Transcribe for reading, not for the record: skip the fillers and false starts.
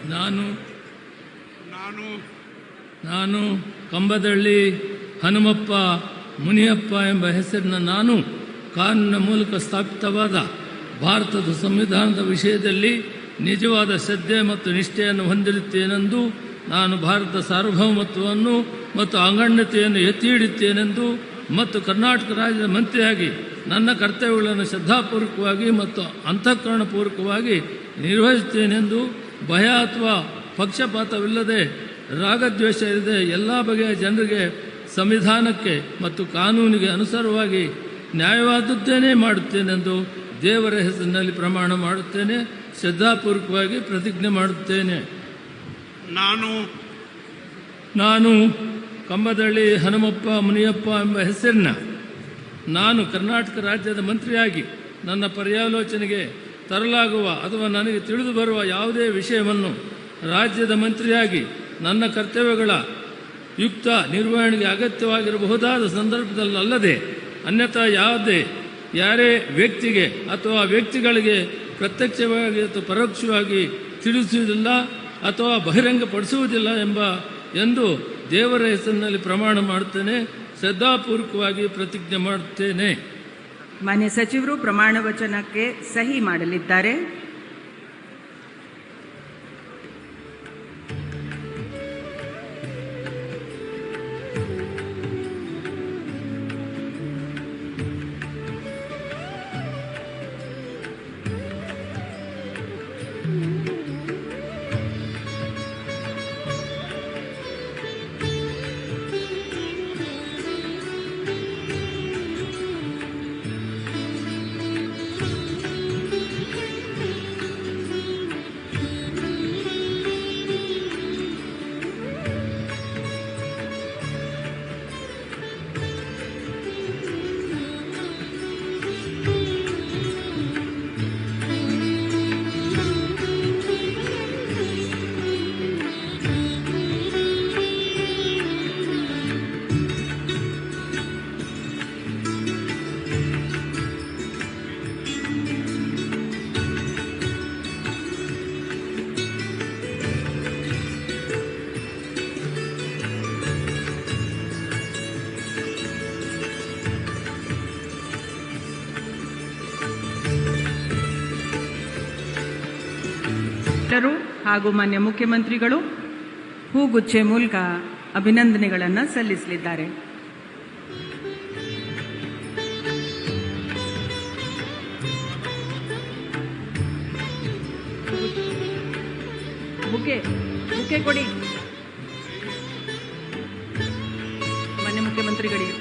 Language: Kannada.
ನಾನು ನಾನು ಕಂಬದಳ್ಳಿ ಹನುಮಪ್ಪ ಮುನಿಯಪ್ಪ ಎಂಬ ಹೆಸರಿನ ನಾನು ಕಾನೂನಿನ ಮೂಲಕ ಸ್ಥಾಪಿತವಾದ ಭಾರತದ ಸಂವಿಧಾನದ ವಿಷಯದಲ್ಲಿ ನಿಜವಾದ ಶ್ರದ್ಧೆ ಮತ್ತು ನಿಷ್ಠೆಯನ್ನು ಹೊಂದಿರುತ್ತೇನೆಂದು, ನಾನು ಭಾರತದ ಸಾರ್ವಭೌಮತ್ವವನ್ನು ಮತ್ತು ಅಖಂಡತೆಯನ್ನು ಎತ್ತಿ ಹಿಡಿಯುತ್ತೇನೆಂದು ಮತ್ತು ಕರ್ನಾಟಕ ರಾಜ್ಯದ ಮಂತ್ರಿಯಾಗಿ ನನ್ನ ಕರ್ತವ್ಯಗಳನ್ನು ಶ್ರದ್ಧಾಪೂರ್ವಕವಾಗಿ ಮತ್ತು ಅಂತಃಕರಣಪೂರ್ವಕವಾಗಿ ನಿರ್ವಹಿಸುತ್ತೇನೆಂದು, ಭಯ ಅಥವಾ ಪಕ್ಷಪಾತವಿಲ್ಲದೆ ರಾಗದ್ವೇಷ ಇಲ್ಲದೆ ಎಲ್ಲ ಬಗೆಯ ಜನರಿಗೆ ಸಂವಿಧಾನಕ್ಕೆ ಮತ್ತು ಕಾನೂನಿಗೆ ಅನುಸಾರವಾಗಿ ನ್ಯಾಯವಾದದ್ದೇನೇ ಮಾಡುತ್ತೇನೆಂದು ದೇವರ ಹೆಸರಿನಲ್ಲಿ ಪ್ರಮಾಣ ಮಾಡುತ್ತೇನೆ. ಶ್ರದ್ಧಾಪೂರ್ವಕವಾಗಿ ಪ್ರತಿಜ್ಞೆ ಮಾಡುತ್ತೇನೆ. ನಾನು ಕಂಬದಳ್ಳಿ ಹನುಮಪ್ಪ ಮುನಿಯಪ್ಪ ಎಂಬ ಹೆಸರಿನ ನಾನು ಕರ್ನಾಟಕ ರಾಜ್ಯದ ಮಂತ್ರಿಯಾಗಿ ನನ್ನ ಪರ್ಯಾಲೋಚನೆಗೆ ತರಲಾಗುವ ಅಥವಾ ನನಗೆ ತಿಳಿದು ಬರುವ ಯಾವುದೇ ವಿಷಯವನ್ನು ರಾಜ್ಯದ ಮಂತ್ರಿಯಾಗಿ ನನ್ನ ಕರ್ತವ್ಯಗಳ ಯುಕ್ತ ನಿರ್ವಹಣೆಗೆ ಅಗತ್ಯವಾಗಿರಬಹುದಾದ ಸಂದರ್ಭದಲ್ಲದೆ ಅನ್ಯಥಾ ಯಾರೇ ವ್ಯಕ್ತಿಗೆ ಅಥವಾ ವ್ಯಕ್ತಿಗಳಿಗೆ ಪ್ರತ್ಯಕ್ಷವಾಗಿ ಅಥವಾ ಪರೋಕ್ಷವಾಗಿ ತಿಳಿಸುವುದಿಲ್ಲ ಅಥವಾ ಬಹಿರಂಗಪಡಿಸುವುದಿಲ್ಲ ಎಂದು ದೇವರ ಹೆಸರಿನಲ್ಲಿ ಪ್ರಮಾಣ ಮಾಡುತ್ತೇನೆ. ಶ್ರದ್ಧಾಪೂರ್ವಕವಾಗಿ ಪ್ರತಿಜ್ಞೆ ಮಾಡುತ್ತೇನೆ. ಮಾನ್ಯ ಸಚಿವರು ಪ್ರಮಾಣ ವಚನಕ್ಕೆ ಸಹಿ ಮಾಡಲಿದ್ದಾರೆ. ಹಾಗೂ ಮಾನ್ಯ ಮುಖ್ಯಮಂತ್ರಿಗಳು ಹೂಗುಚ್ಚೆ ಮೂಲಕ ಅಭಿನಂದನೆಗಳನ್ನು ಸಲ್ಲಿಸಲಿದ್ದಾರೆ. ಬುಕ್ಕೆ ಕೊಡಿ ಮಾನ್ಯ ಮುಖ್ಯಮಂತ್ರಿಗಳಿಗೆ.